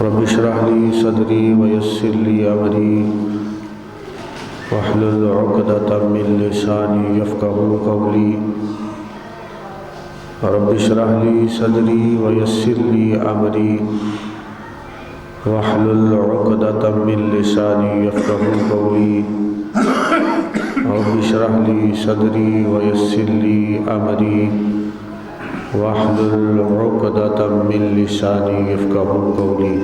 رب اشرح لي صدري ويسر لي أمري واحلل عقدة من لساني يفقهوا قولي رب اشرح لي صدري ويسر لي أمري واحلل عقدة من لساني يفقهوا قولي رب اشرح لي صدري ويسر لي أمري واحلل عقدة من لساني يفقهوا قولي۔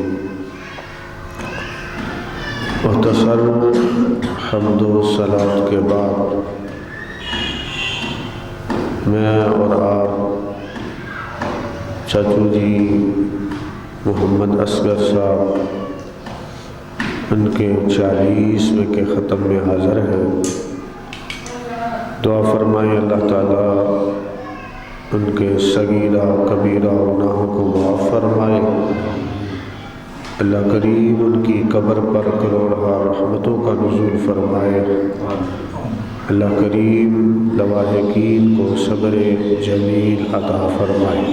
مختصر حمد و صلاۃ کے بعد میں اور آپ چاچو جی محمد اصغر صاحب ان کے 40ویں کے ختم میں حاضر ہیں۔ دعا فرمائیں اللہ تعالیٰ ان کے صغیرہ کبیرہ گناہوں کو معاف فرمائے، اللہ کریم ان کی قبر پر کروڑہا رحمتوں کا نزول فرمائے، اللہ کریم لواحقین کو صبر جمیل عطا فرمائے۔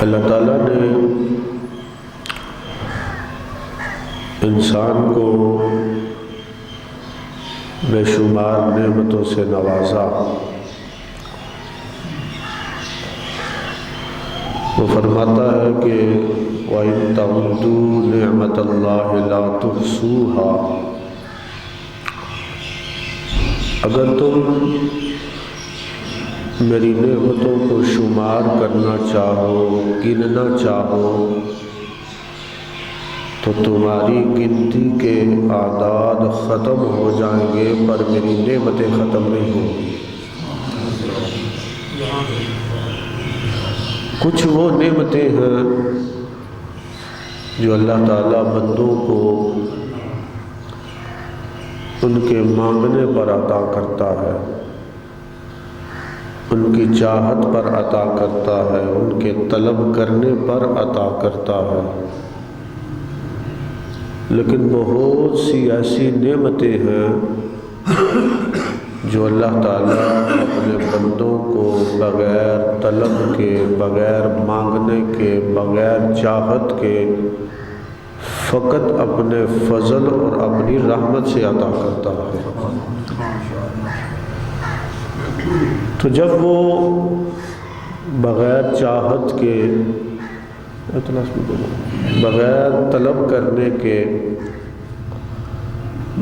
اللہ تعالیٰ نے انسان کو بے شمار نعمتوں سے نوازا۔ وہ فرماتا ہے کہ وَإِن تَعُدُّوا نِعْمَةَ اللَّهِ لَا تُحْصُوهَا، اگر تم میری نعمتوں کو شمار کرنا چاہو، گننا چاہو، تو تمہاری گنتی کے اعداد ختم ہو جائیں گے، پر میری نعمتیں ختم نہیں ہوں گی۔ کچھ وہ نعمتیں ہیں جو اللہ تعالیٰ بندوں کو ان کے مانگنے پر عطا کرتا ہے، ان کی چاہت پر عطا کرتا ہے، ان کے طلب کرنے پر عطا کرتا ہے۔ لیکن بہت سی ایسی نعمتیں ہیں جو اللہ تعالیٰ اپنے بندوں کو بغیر طلب کے، بغیر مانگنے کے، بغیر چاہت کے فقط اپنے فضل اور اپنی رحمت سے عطا کرتا ہے۔ تو جب وہ بغیر چاہت کے، بغیر طلب کرنے کے،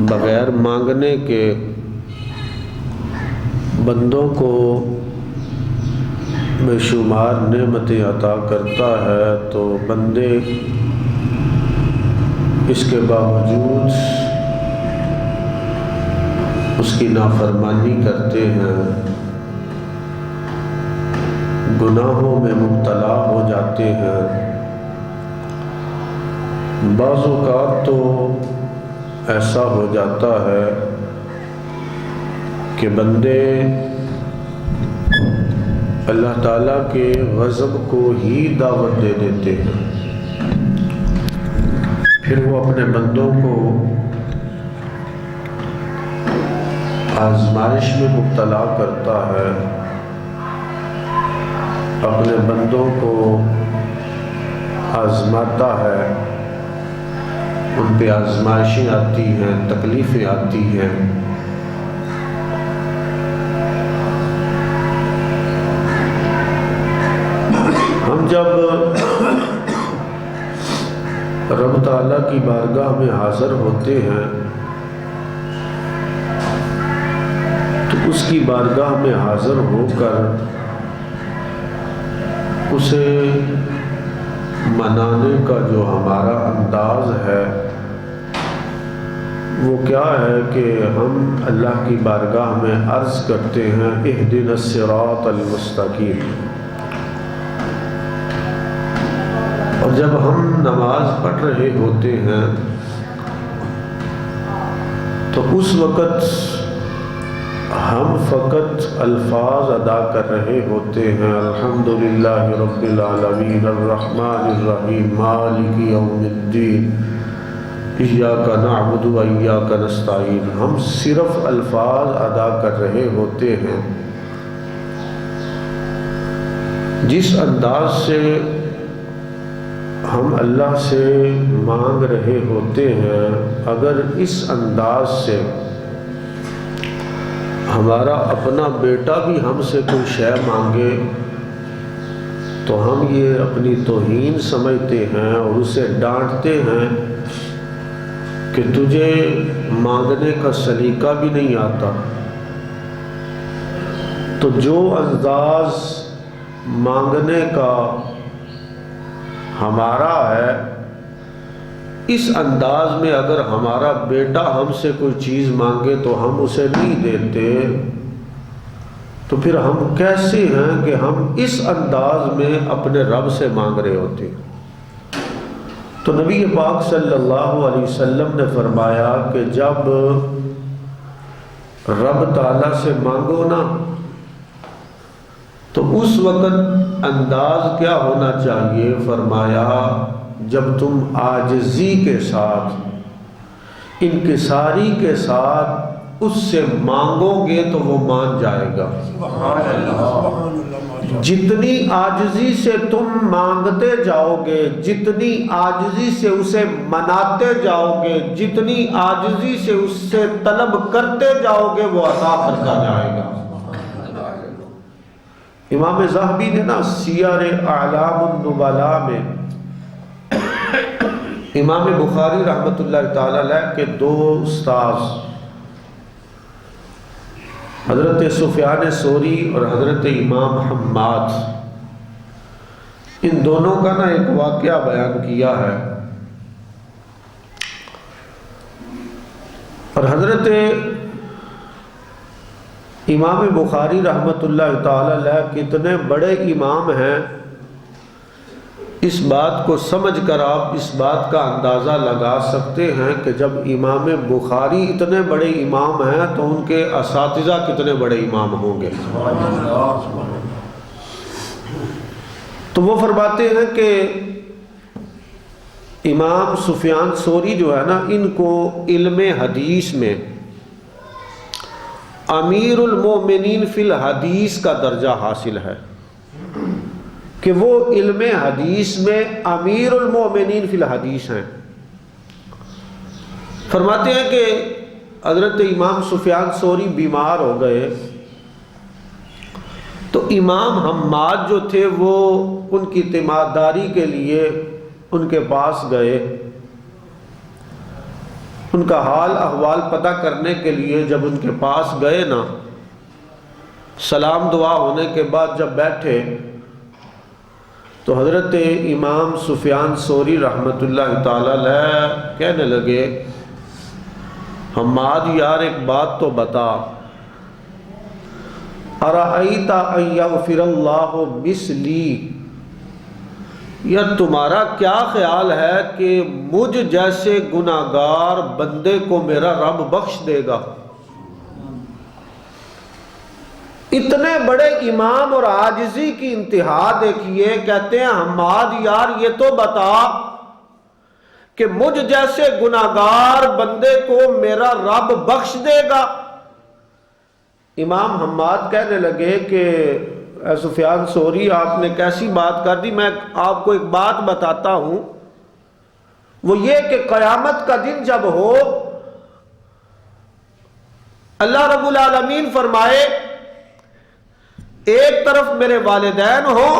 بغیر مانگنے کے بندوں کو بے شمار نعمتیں عطا کرتا ہے، تو بندے اس کے باوجود اس کی نافرمانی کرتے ہیں، گناہوں میں مبتلا ہو جاتے ہیں۔ بعض اوقات تو ایسا ہو جاتا ہے کہ بندے اللہ تعالیٰ کے غضب کو ہی دعوت دے دیتے ہیں، پھر وہ اپنے بندوں کو آزمائش میں مبتلا کرتا ہے، اپنے بندوں کو آزماتا ہے، ان پہ آزمائشیں آتی ہیں، تکلیفیں آتی ہیں۔ ہم جب رب تعالیٰ کی بارگاہ میں حاضر ہوتے ہیں تو اس کی بارگاہ میں حاضر ہو کر اسے منانے کا جو ہمارا انداز ہے وہ کیا ہے کہ ہم اللہ کی بارگاہ میں عرض کرتے ہیں اہدنا الصراط المستقیم۔ اور جب ہم نماز پڑھ رہے ہوتے ہیں تو اس وقت ہم فقط الفاظ ادا کر رہے ہوتے ہیں، الحمدللہ رب العالمین الرحمن الرحیم مالک یوم الدین ایاک نعبد و ایاک نستعین۔ ہم صرف الفاظ ادا کر رہے ہوتے ہیں، جس انداز سے ہم اللہ سے مانگ رہے ہوتے ہیں، اگر اس انداز سے ہمارا اپنا بیٹا بھی ہم سے کوئی شے مانگے تو ہم یہ اپنی توہین سمجھتے ہیں اور اسے ڈانٹتے ہیں کہ تجھے مانگنے کا سلیقہ بھی نہیں آتا۔ تو جو انداز مانگنے کا ہمارا ہے، اس انداز میں اگر ہمارا بیٹا ہم سے کوئی چیز مانگے تو ہم اسے نہیں دیتے، تو پھر ہم کیسے ہیں کہ ہم اس انداز میں اپنے رب سے مانگ رہے ہوتے ہیں؟ تو نبی پاک صلی اللہ علیہ وسلم نے فرمایا کہ جب رب تعالیٰ سے مانگو نا تو اس وقت انداز کیا ہونا چاہیے؟ فرمایا جب تم عاجزی کے ساتھ، انکساری کے ساتھ اس سے مانگو گے تو وہ مان جائے گا۔ جتنی عاجزی سے تم مانگتے جاؤ گے، جتنی عاجزی سے اسے مناتے جاؤ گے، جتنی عاجزی سے اس سے طلب کرتے جاؤ گے، وہ عطا کرتا جائے گا۔ امام ذہبی نے نا سیر اعلام النبلاء میں امام بخاری رحمۃ اللہ تعالی علیہ کے دو استاذ حضرت سفیان ثوری اور حضرت امام حماد، ان دونوں کا نا ایک واقعہ بیان کیا ہے، اور حضرت امام بخاری رحمۃ اللہ تعالی علیہ کتنے بڑے امام ہیں، اس بات کو سمجھ کر آپ اس بات کا اندازہ لگا سکتے ہیں کہ جب امام بخاری اتنے بڑے امام ہیں تو ان کے اساتذہ کتنے بڑے امام ہوں گے۔ تو وہ فرماتے ہیں کہ امام سفیان ثوری جو ہے نا، ان کو علم حدیث میں امیر المومنین فی الحدیث کا درجہ حاصل ہے، کہ وہ علم حدیث میں امیر المومنین فی الحدیث ہیں۔ فرماتے ہیں کہ حضرت امام سفیان ثوری بیمار ہو گئے تو امام حماد جو تھے وہ ان کی تیمارداری کے لیے ان کے پاس گئے، ان کا حال احوال پتہ کرنے کے لیے جب ان کے پاس گئے نا، سلام دعا ہونے کے بعد جب بیٹھے تو حضرت امام سفیان ثوری رحمۃ اللہ تعالی علیہ کہنے لگے، حماد یار ایک بات تو بتا، ارأیت ان یغفر اللہ مثلی، یا تمہارا کیا خیال ہے کہ مجھ جیسے گناہگار بندے کو میرا رب بخش دے گا؟ اتنے بڑے امام اور عاجزی کی انتہا دیکھیے، کہتے ہیں حماد یار یہ تو بتا کہ مجھ جیسے گناہگار بندے کو میرا رب بخش دے گا۔ امام حماد کہنے لگے کہ اے سفیان ثوری آپ نے کیسی بات کر دی، میں آپ کو ایک بات بتاتا ہوں، وہ یہ کہ قیامت کا دن جب ہو، اللہ رب العالمین فرمائے ایک طرف میرے والدین ہو،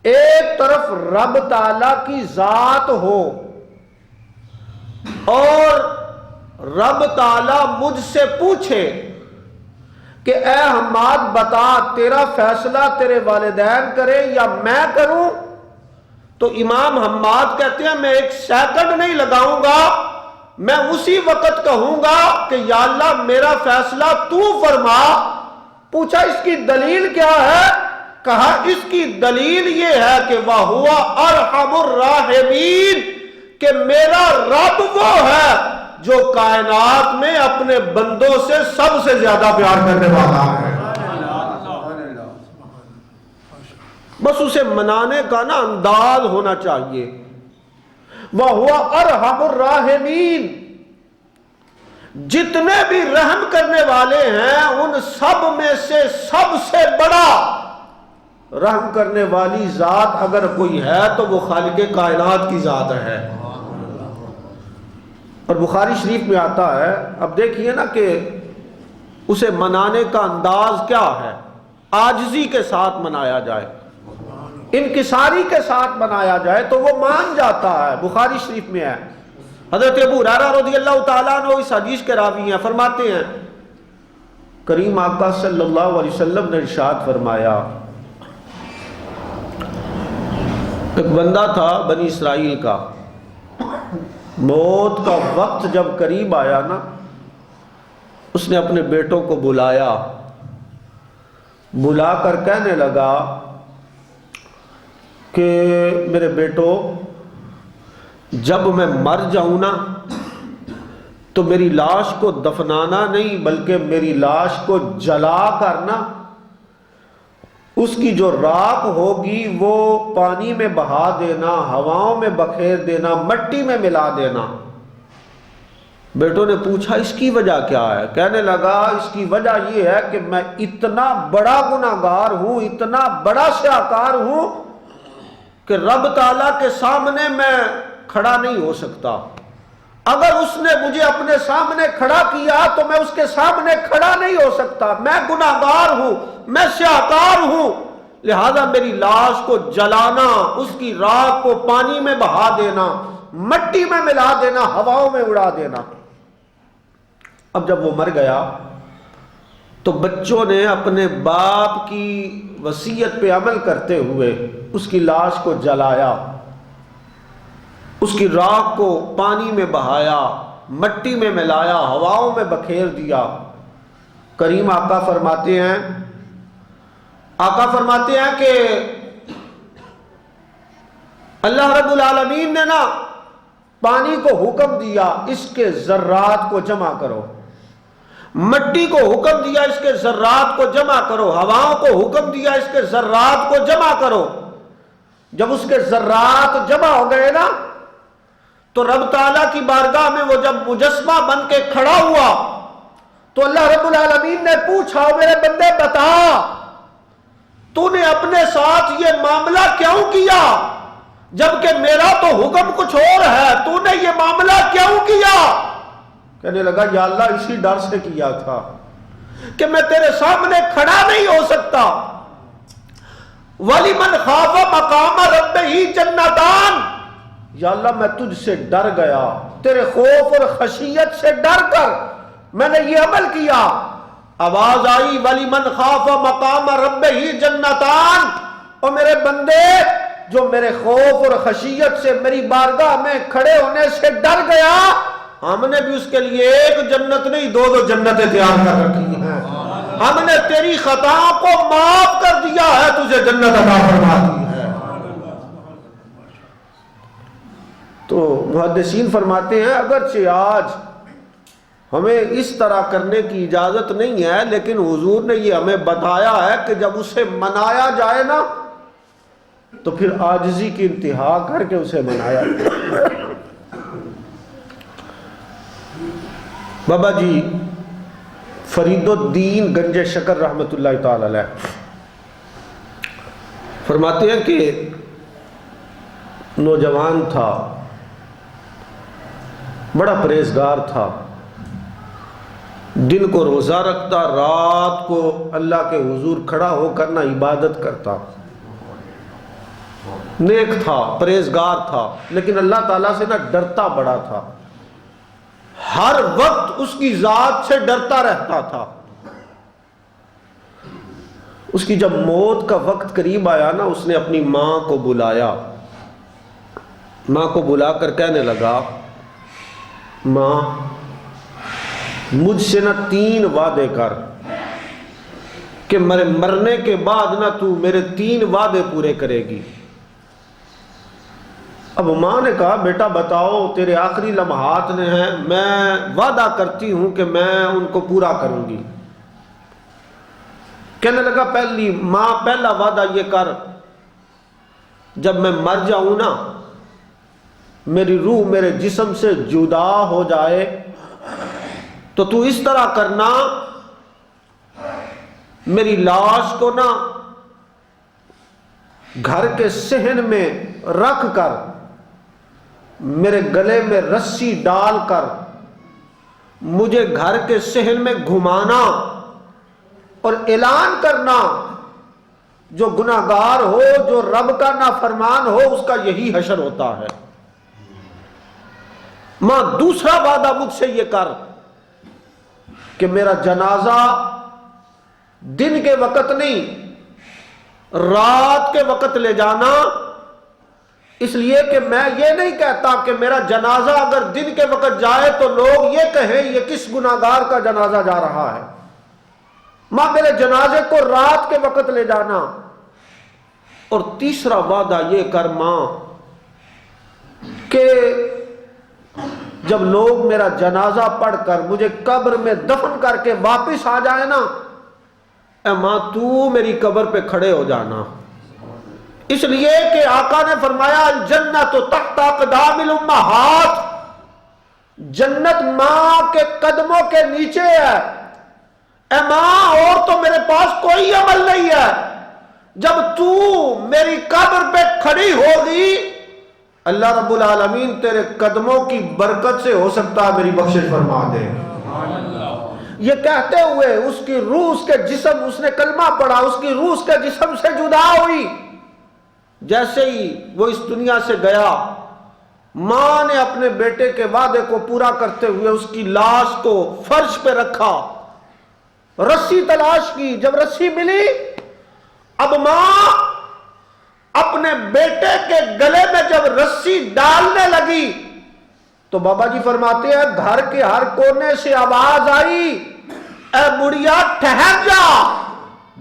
ایک طرف رب تعالیٰ کی ذات ہو، اور رب تعالیٰ مجھ سے پوچھے کہ اے حماد بتا تیرا فیصلہ تیرے والدین کرے یا میں کروں، تو امام حماد کہتے ہیں میں ایک سیکنڈ نہیں لگاؤں گا، میں اسی وقت کہوں گا کہ یا اللہ میرا فیصلہ تو فرما۔ پوچھا اس کی دلیل کیا ہے؟ کہا اس کی دلیل یہ ہے کہ وَهُوَ أَرْحَمُ الرَّاحِمِينَ، کہ میرا رب وہ ہے جو کائنات میں اپنے بندوں سے سب سے زیادہ پیار کرنے والا ہے۔ بس اسے منانے کا نا انداز ہونا چاہیے۔ وَهُوَ أَرْحَمُ الرَّاحِمِينَ، جتنے بھی رحم کرنے والے ہیں ان سب میں سے سب سے بڑا رحم کرنے والی ذات اگر کوئی ہے تو وہ خالق کائنات کی ذات ہے۔ اور بخاری شریف میں آتا ہے، اب دیکھیے نا کہ اسے منانے کا انداز کیا ہے، عاجزی کے ساتھ منایا جائے، انکساری کے ساتھ منایا جائے تو وہ مان جاتا ہے۔ بخاری شریف میں ہے، حضرت ابو ہریرہ رضی اللہ تعالیٰ عنہ اس حدیث کے راوی ہیں، فرماتے ہیں کریم آقا صلی اللہ علیہ وسلم نے ارشاد فرمایا، ایک بندہ تھا بنی اسرائیل کا، موت کا وقت جب قریب آیا نا، اس نے اپنے بیٹوں کو بلایا، بلا کر کہنے لگا کہ میرے بیٹو، جب میں مر جاؤں نا تو میری لاش کو دفنانا نہیں بلکہ میری لاش کو جلا کرنا، اس کی جو راکھ ہوگی وہ پانی میں بہا دینا، ہواؤں میں بکھیر دینا، مٹی میں ملا دینا۔ بیٹوں نے پوچھا اس کی وجہ کیا ہے؟ کہنے لگا اس کی وجہ یہ ہے کہ میں اتنا بڑا گناہگار ہوں، اتنا بڑا سیاہکار ہوں کہ رب تعالیٰ کے سامنے میں کھڑا نہیں ہو سکتا۔ اگر اس نے مجھے اپنے سامنے کھڑا کیا تو میں اس کے سامنے کھڑا نہیں ہو سکتا، میں گناہگار ہوں، میں سیاہکار ہوں، لہذا میری لاش کو جلانا، اس کی راکھ کو پانی میں بہا دینا، مٹی میں ملا دینا، ہواؤں میں اڑا دینا۔ اب جب وہ مر گیا تو بچوں نے اپنے باپ کی وصیت پہ عمل کرتے ہوئے اس کی لاش کو جلایا، اس کی راکھ کو پانی میں بہایا، مٹی میں ملایا، ہواؤں میں بکھیر دیا۔ کریم آقا فرماتے ہیں کہ اللہ رب العالمین نے نا پانی کو حکم دیا اس کے ذرات کو جمع کرو، مٹی کو حکم دیا اس کے ذرات کو جمع کرو، ہواؤں کو حکم دیا اس کے ذرات کو جمع کرو۔ جب اس کے ذرات جمع ہو گئے نا تو رب تعالیٰ کی بارگاہ میں وہ جب مجسمہ بن کے کھڑا ہوا تو اللہ رب العالمین نے پوچھا میرے بندے بتا تو نے اپنے ساتھ یہ معاملہ کیوں کیا، جبکہ میرا تو حکم کچھ اور ہے، تو نے یہ معاملہ کیوں کیا؟ کہنے لگا یا اللہ اسی ڈر سے کیا تھا کہ میں تیرے سامنے کھڑا نہیں ہو سکتا۔ وَلِمَنْ خَافَ مَقَامَ رَبِّهِ جَنَّتَانِ، یا اللہ میں تجھ سے ڈر گیا، تیرے خوف اور خشیت سے ڈر کر میں نے یہ عمل کیا۔ آواز آئی وَلِمَنْ خَافَ مَقَامَ رَبِّهِ جَنَّتَانِ، اور میرے بندے جو میرے خوف اور خشیت سے میری بارگاہ میں کھڑے ہونے سے ڈر گیا، ہم نے بھی اس کے لیے ایک جنت نہیں دو جنتیں تیار کر رکھی ہیں، ہم نے تیری خطاؤں کو معاف کر دیا ہے، تجھے جنت عطا فرما دی ہے۔ تو محدثین فرماتے ہیں اگرچہ آج ہمیں اس طرح کرنے کی اجازت نہیں ہے، لیکن حضور نے یہ ہمیں بتایا ہے کہ جب اسے منایا جائے نا تو پھر عاجزی کی انتہا کر کے اسے منایا جائے۔ بابا جی فرید الدین گنج شکر رحمت اللہ تعالی علیہ فرماتے ہیں کہ نوجوان تھا، بڑا پرہیزگار تھا، دن کو روزہ رکھتا، رات کو اللہ کے حضور کھڑا ہو کر نہ عبادت کرتا، نیک تھا، پرہیزگار تھا، لیکن اللہ تعالیٰ سے نہ ڈرتا بڑا تھا، ہر وقت اس کی ذات سے ڈرتا رہتا تھا۔ اس کی جب موت کا وقت قریب آیا نا، اس نے اپنی ماں کو بلایا، ماں کو بلا کر کہنے لگا ماں مجھ سے نہ 3 وعدے کر کہ میرے مرنے کے بعد نہ تو میرے 3 وعدے پورے کرے گی۔ اب ماں نے کہا بیٹا بتاؤ، تیرے آخری لمحات نے ہیں، میں وعدہ کرتی ہوں کہ میں ان کو پورا کروں گی۔ کہنے لگا پہلا وعدہ یہ کر، جب میں مر جاؤں نا، میری روح میرے جسم سے جدا ہو جائے تو تو اس طرح کرنا، میری لاش کو نا گھر کے صحن میں رکھ کر، میرے گلے میں رسی ڈال کر مجھے گھر کے صحن میں گھمانا اور اعلان کرنا، جو گناہگار ہو، جو رب کا نافرمان ہو، اس کا یہی حشر ہوتا ہے۔ ماں دوسرا وعدہ مجھ سے یہ کر کہ میرا جنازہ دن کے وقت نہیں، رات کے وقت لے جانا، اس لیے کہ میں یہ نہیں کہتا کہ میرا جنازہ اگر دن کے وقت جائے تو لوگ یہ کہیں یہ کس گناہگار کا جنازہ جا رہا ہے۔ ماں میرے جنازے کو رات کے وقت لے جانا۔ اور تیسرا وعدہ یہ کر ماں کہ جب لوگ میرا جنازہ پڑھ کر مجھے قبر میں دفن کر کے واپس آ جائے نا، اے ماں تو میری قبر پہ کھڑے ہو جانا، اس لیے کہ آقا نے فرمایا الجنت تحت اقدام الامہات، جنت ماں کے قدموں کے نیچے ہے۔ اے ماں اور تو میرے پاس کوئی عمل نہیں ہے، جب تو میری قبر پہ کھڑی ہوگی اللہ رب العالمین تیرے قدموں کی برکت سے ہو سکتا ہے میری بخشش فرما دے۔ یہ کہتے ہوئے اس کی روح اس کے جسم، اس نے کلمہ پڑھا، اس کی روح اس کے جسم سے جدا ہوئی۔ جیسے ہی وہ اس دنیا سے گیا، ماں نے اپنے بیٹے کے وعدے کو پورا کرتے ہوئے اس کی لاش کو فرش پہ رکھا، رسی تلاش کی، جب رسی ملی اب ماں اپنے بیٹے کے گلے میں جب رسی ڈالنے لگی تو بابا جی فرماتے ہیں گھر کے ہر کونے سے آواز آئی، اے بڑھیا ٹھہر جا۔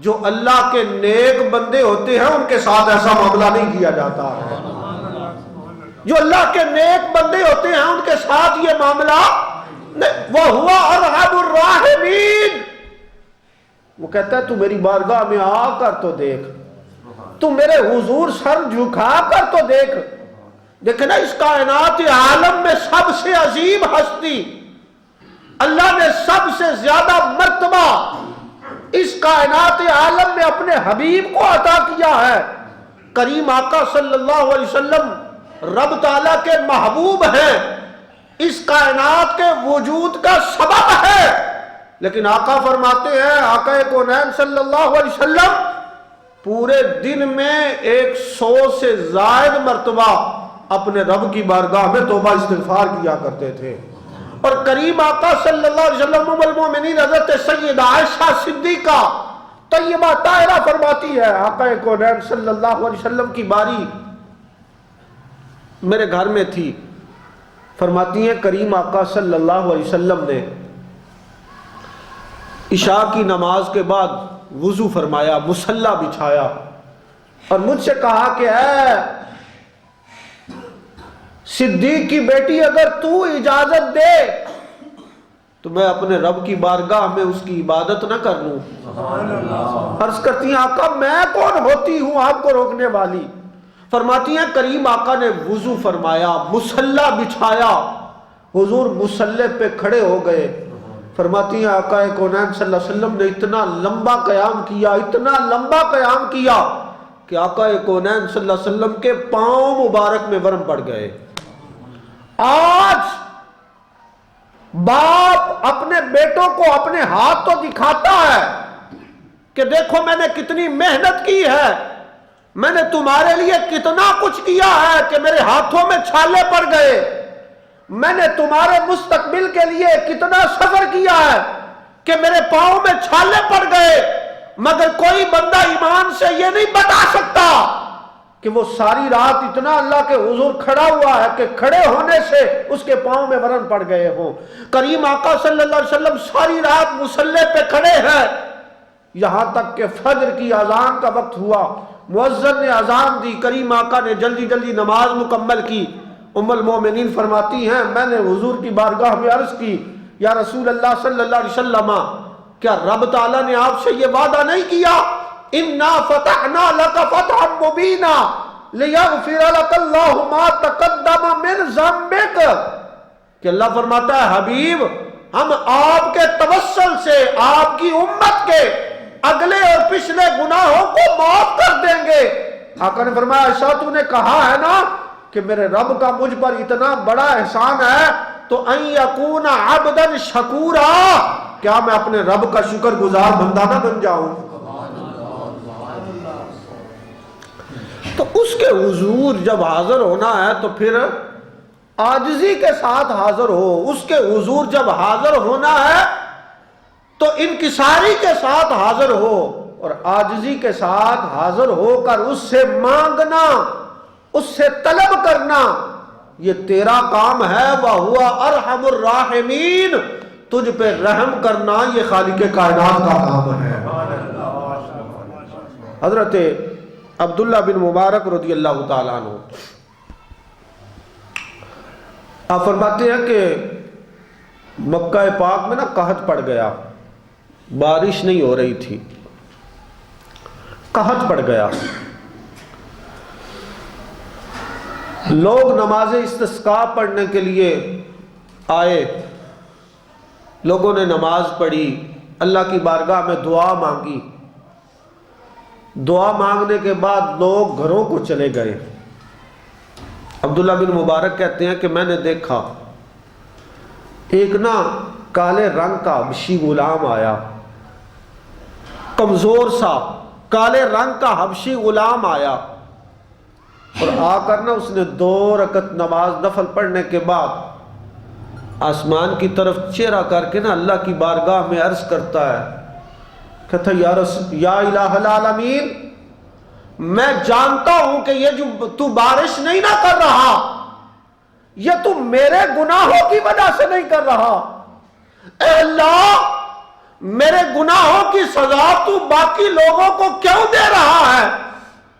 جو اللہ کے نیک بندے ہوتے ہیں ان کے ساتھ ایسا معاملہ نہیں کیا جاتا ہے، جو اللہ کے نیک بندے ہوتے ہیں ان کے ساتھ یہ معاملہ وَهُوَ أَرْحَمُ الرَّاحِمِينَ۔ وہ کہتا ہے تو میری بارگاہ میں آ کر تو دیکھ، تو میرے حضور سر جھکا کر تو دیکھ، دیکھنا اس کائنات عالم میں سب سے عظیم ہستی، اللہ نے سب سے زیادہ مرتبہ اس کائنات عالم میں اپنے حبیب کو عطا کیا ہے۔ کریم آقا صلی اللہ علیہ وسلم رب تعالیٰ کے محبوب ہیں، اس کائنات کے وجود کا سبب ہے، لیکن آقا فرماتے ہیں، آقا کونین صلی اللہ علیہ وسلم پورے دن میں 100 سے زائد مرتبہ اپنے رب کی بارگاہ میں توبہ استغفار کیا کرتے تھے۔ اور کریم آقا صلی اللہ علیہ وسلم ام المومنین حضرت سیدہ عائشہ صدیقہ طیبہ طاہرہ فرماتی ہے، آقا کونین صلی اللہ علیہ وسلم کی باری میرے گھر میں تھی، فرماتی ہیں کریم آقا صلی اللہ علیہ وسلم نے عشاء کی نماز کے بعد وضو فرمایا، مصلی بچھایا اور مجھ سے کہا کہ اے صدیق کی بیٹی اگر تو اجازت دے تو میں اپنے رب کی بارگاہ میں اس کی عبادت نہ کر لوں۔ عرض کرتی ہیں آقا میں کون ہوتی ہوں آپ کو روکنے والی؟ فرماتی ہیں کریم آقا نے وضو فرمایا، مصلی بچھایا، حضور مصلی پہ کھڑے ہو گئے۔ فرماتی ہیں آقا کونین صلی اللہ علیہ وسلم نے اتنا لمبا قیام کیا، اتنا لمبا قیام کیا کہ آقا کونین صلی اللہ علیہ وسلم کے پاؤں مبارک میں ورم پڑ گئے۔ آج باپ اپنے بیٹوں کو اپنے ہاتھ تو دکھاتا ہے کہ دیکھو میں نے کتنی محنت کی ہے، میں نے تمہارے لیے کتنا کچھ کیا ہے کہ میرے ہاتھوں میں چھالے پڑ گئے، میں نے تمہارے مستقبل کے لیے کتنا سفر کیا ہے کہ میرے پاؤں میں چھالے پڑ گئے، مگر کوئی بندہ ایمان سے یہ نہیں بتا سکتا کہ وہ ساری رات اتنا اللہ کے حضور کھڑا ہوا ہے کہ کھڑے ہونے سے اس کے پاؤں میں ورم پڑ گئے ہوں۔ کریم آقا صلی اللہ علیہ وسلم ساری رات مصلی پہ کھڑے ہیں، یہاں تک کہ فجر کی اذان کا وقت ہوا، مؤذن نے اذان دی، کریم آقا نے جلدی جلدی نماز مکمل کی۔ ام المومنین فرماتی ہیں میں نے حضور کی بارگاہ میں عرض کی یا رسول اللہ صلی اللہ علیہ وسلم کیا رب تعالیٰ نے آپ سے یہ وعدہ نہیں کیا اِنَّا فَتَحْنَا لَكَ فَتْحًا مُبِينًا لِيَغْفِرَ لَكَ اللَّهُ مَا تَقَدَّمَ مِنْ ذَنبِكَ کہ اللہ فرماتا ہے حبیب ہم آپ کے توسل سے آپ کی امت کے اگلے اور پچھلے گناہوں کو معاف کر دیں گے۔ آقا نے فرمایا ایسا تو نے کہا ہے نا کہ میرے رب کا مجھ پر اتنا بڑا احسان ہے تو ان یکون عبدا شکورا، کیا میں اپنے رب کا شکر گزار بندہ نہ بن جاؤں؟ تو اس کے حضور جب حاضر ہونا ہے تو پھر عاجزی کے ساتھ حاضر ہو، اس کے حضور جب حاضر ہونا ہے تو انکساری کے ساتھ حاضر ہو اور عاجزی کے ساتھ حاضر ہو کر اس سے مانگنا، اس سے طلب کرنا، یہ تیرا کام ہے۔ وَهُوَ أَرْحَمُ الرَّاحِمِينَ، تجھ پہ رحم کرنا یہ خالق کائنات کا کام ہے۔ حضرت عبداللہ بن مبارک رضی اللہ تعالیٰ عنہ آپ فرماتے ہیں کہ مکہ پاک میں نا قحط پڑ گیا، بارش نہیں ہو رہی تھی، قحط پڑ گیا، لوگ نماز استسقاء پڑھنے کے لیے آئے، لوگوں نے نماز پڑھی، اللہ کی بارگاہ میں دعا مانگی، دعا مانگنے کے بعد لوگ گھروں کو چلے گئے۔ عبداللہ بن مبارک کہتے ہیں کہ میں نے دیکھا ایک نا کالے رنگ کا حبشی غلام آیا، کمزور سا کالے رنگ کا حبشی غلام آیا، اور آ کر نا اس نے 2 رکعت نماز نفل پڑھنے کے بعد آسمان کی طرف چہرہ کر کے نا اللہ کی بارگاہ میں عرض کرتا ہے، کہتا یا الہ العالمین، میں جانتا ہوں کہ یہ جو تو بارش نہیں نہ کر رہا یہ تو میرے گناہوں کی وجہ سے نہیں کر رہا، اے اللہ میرے گناہوں کی سزا تو باقی لوگوں کو کیوں دے رہا ہے؟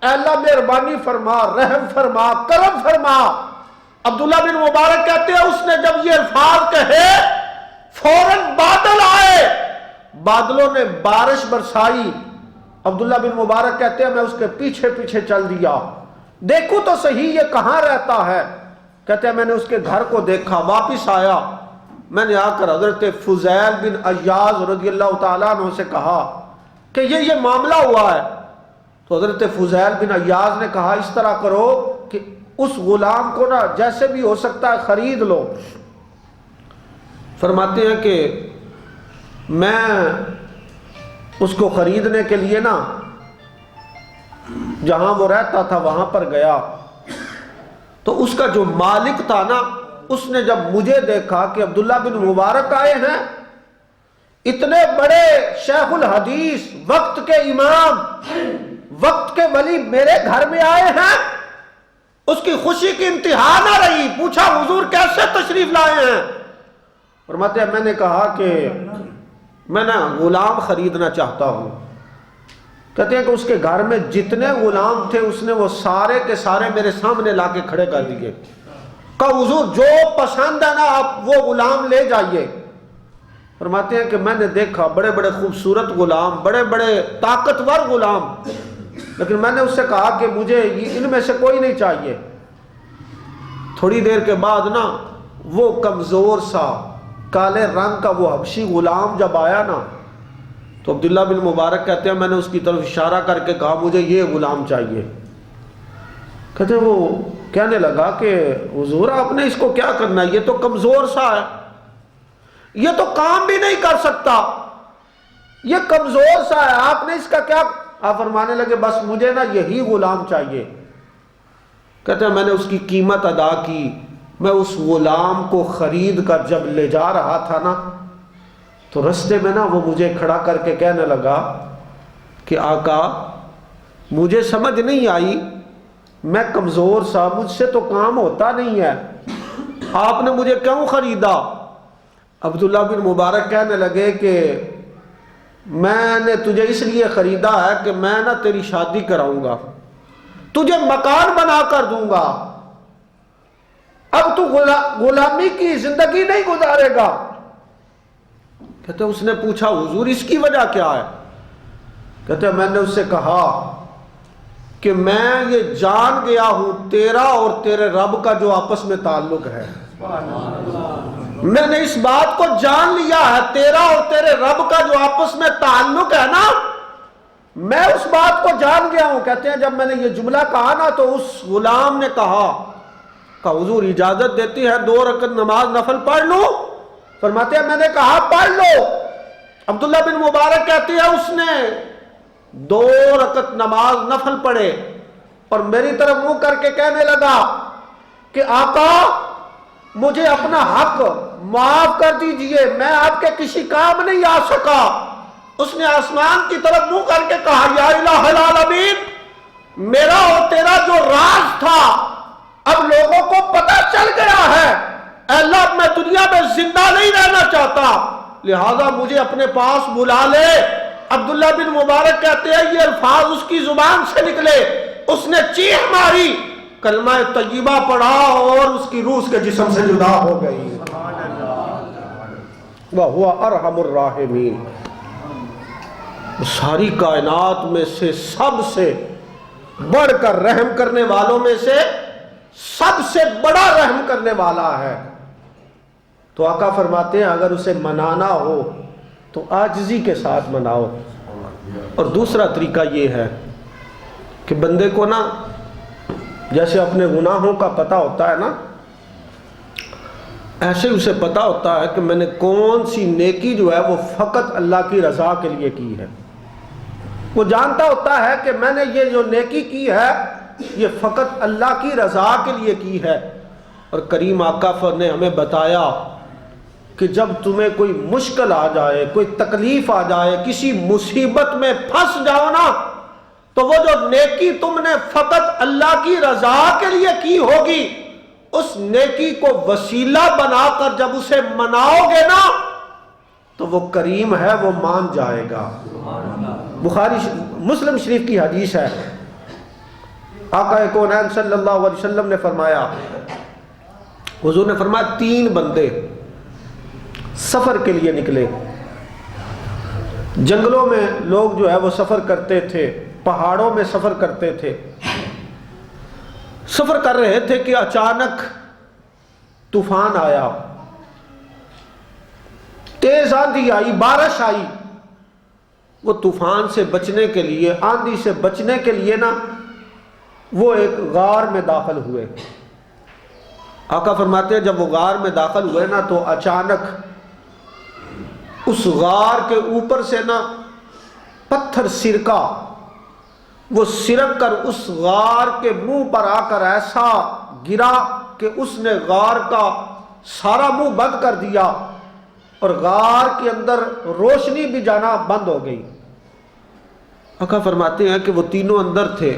اے اللہ مہربانی فرما، رحم فرما، کرم فرما۔ عبداللہ بن مبارک کہتے ہیں اس نے جب یہ الفاظ کہے فوراً بادل آئے، بادلوں نے بارش برسائی۔ عبداللہ بن مبارک کہتے ہیں میں اس کے پیچھے پیچھے چل دیا، دیکھو تو صحیح یہ کہاں رہتا ہے۔ کہتے ہیں میں نے اس کے گھر کو دیکھا، واپس آیا، میں نے آ کر حضرت فضیل بن عیاض رضی اللہ تعالیٰ عنہ سے کہا کہ یہ معاملہ ہوا ہے۔ تو حضرت فضیل بن عیاض نے کہا اس طرح کرو کہ اس غلام کو نا جیسے بھی ہو سکتا ہے خرید لو۔ فرماتے ہیں کہ میں اس کو خریدنے کے لیے نا جہاں وہ رہتا تھا وہاں پر گیا، تو اس کا جو مالک تھا نا اس نے جب مجھے دیکھا کہ عبداللہ بن مبارک آئے ہیں، اتنے بڑے شیخ الحدیث، وقت کے امام، وقت کے ولی میرے گھر میں آئے ہیں، اس کی خوشی کی انتہا نہ رہی، پوچھا حضور کیسے تشریف لائے ہیں؟ فرماتے ہیں میں نے کہا کہ میں نا غلام خریدنا چاہتا ہوں۔ کہتے ہیں کہ اس کے گھر میں جتنے غلام تھے اس نے وہ سارے کے سارے میرے سامنے لا کے کھڑے کر دیے، کہا حضور جو پسند ہے نا آپ وہ غلام لے جائیے۔ فرماتے ہیں کہ میں نے دیکھا بڑے بڑے خوبصورت غلام، بڑے بڑے طاقتور غلام، لیکن میں نے اس سے کہا کہ مجھے ان میں سے کوئی نہیں چاہیے۔ تھوڑی دیر کے بعد نا وہ کمزور سا کالے رنگ کا وہ حبشی غلام جب آیا نا تو عبداللہ بن مبارک کہتے ہیں میں نے اس کی طرف اشارہ کر کے کہا مجھے یہ غلام چاہیے۔ کہتے ہیں وہ کہنے لگا کہ حضور آپ نے اس کو کیا کرنا ہے، یہ تو کمزور سا ہے، یہ تو کام بھی نہیں کر سکتا، یہ کمزور سا ہے، آپ نے اس کا کیا؟ آپ فرمانے لگے بس مجھے نا یہی غلام چاہیے۔ کہتے ہیں میں نے اس کی قیمت ادا کی، میں اس غلام کو خرید کر جب لے جا رہا تھا نا تو رستے میں نا وہ مجھے کھڑا کر کے کہنے لگا کہ آقا مجھے سمجھ نہیں آئی، میں کمزور سا، مجھ سے تو کام ہوتا نہیں ہے، آپ نے مجھے کیوں خریدا؟ عبداللہ بن مبارک کہنے لگے کہ میں نے تجھے اس لیے خریدا ہے کہ میں نا تیری شادی کراؤں گا، تجھے مکان بنا کر دوں گا، اب تو غلامی کی زندگی نہیں گزارے گا۔ کہتے اس نے پوچھا حضور اس کی وجہ کیا ہے؟ کہتے میں نے اس سے کہا کہ میں یہ جان گیا ہوں تیرا اور تیرے رب کا جو آپس میں تعلق ہے، میں نے اس بات کو جان لیا ہے تیرا اور تیرے رب کا جو آپس میں تعلق ہے نا، میں اس بات کو جان گیا ہوں. کہتے ہیں جب میں نے یہ جملہ کہا نا تو اس غلام نے کہا کہ حضور اجازت دیتی ہے 2 رکعت نماز نفل پڑھ لوں؟ فرماتے ہیں میں نے کہا پڑھ لو. عبداللہ بن مبارک کہتی ہے اس نے 2 رکعت نماز نفل پڑھے اور میری طرف منہ کر کے کہنے لگا کہ آقا مجھے اپنا حق معاف کر دیجئے، میں آپ کے کسی کام نہیں آ سکا. اس نے آسمان کی طرف منہ کر کے کہا یا الہ العالمین، میرا اور تیرا جو راز تھا اب لوگوں کو پتہ چل گیا ہے. اے اللہ میں دنیا میں زندہ نہیں رہنا چاہتا، لہذا مجھے اپنے پاس بلا لے. عبداللہ بن مبارک کہتے ہیں یہ الفاظ اس کی زبان سے نکلے، اس نے چیخ ماری، کلمہ طیبہ پڑھا اور اس کی روح اس کے جسم سے جدا ہو گئی. وَهُوَ أَرْحَمُ الرَّاحِمِينَ. ساری کائنات میں سے سب سے بڑھ کر رحم کرنے والوں میں سے سب سے بڑا رحم کرنے والا ہے. تو آقا فرماتے ہیں اگر اسے منانا ہو تو عاجزی کے ساتھ مناؤ. اور دوسرا طریقہ یہ ہے کہ بندے کو نا جیسے اپنے گناہوں کا پتہ ہوتا ہے نا، ایسے اسے پتہ ہوتا ہے کہ میں نے کون سی نیکی جو ہے وہ فقط اللہ کی رضا کے لیے کی ہے. وہ جانتا ہوتا ہے کہ میں نے یہ جو نیکی کی ہے یہ فقط اللہ کی رضا کے لیے کی ہے. اور کریم آقا نے ہمیں بتایا کہ جب تمہیں کوئی مشکل آ جائے، کوئی تکلیف آ جائے، کسی مصیبت میں پھنس جاؤ نا، تو وہ جو نیکی تم نے فقط اللہ کی رضا کے لیے کی ہوگی، اس نیکی کو وسیلہ بنا کر جب اسے مناؤ گے نا تو وہ کریم ہے، وہ مان جائے گا. بخاری مسلم شریف کی حدیث ہے، آقا کونین صلی اللہ علیہ وسلم نے فرمایا، حضور نے فرمایا 3 بندے سفر کے لیے نکلے. جنگلوں میں لوگ جو ہے وہ سفر کرتے تھے، پہاڑوں میں سفر کرتے تھے. سفر کر رہے تھے کہ اچانک طوفان آیا، تیز آندھی آئی، بارش آئی. وہ طوفان سے بچنے کے لیے، آندھی سے بچنے کے لیے نا وہ ایک غار میں داخل ہوئے. آقا فرماتے ہیں جب وہ غار میں داخل ہوئے نا تو اچانک اس غار کے اوپر سے نا پتھر سرکا، وہ سرک کر اس غار کے منہ پر آ کر ایسا گرا کہ اس نے غار کا سارا منہ بند کر دیا اور غار کے اندر روشنی بھی جانا بند ہو گئی. آقا فرماتے ہیں کہ وہ تینوں اندر تھے.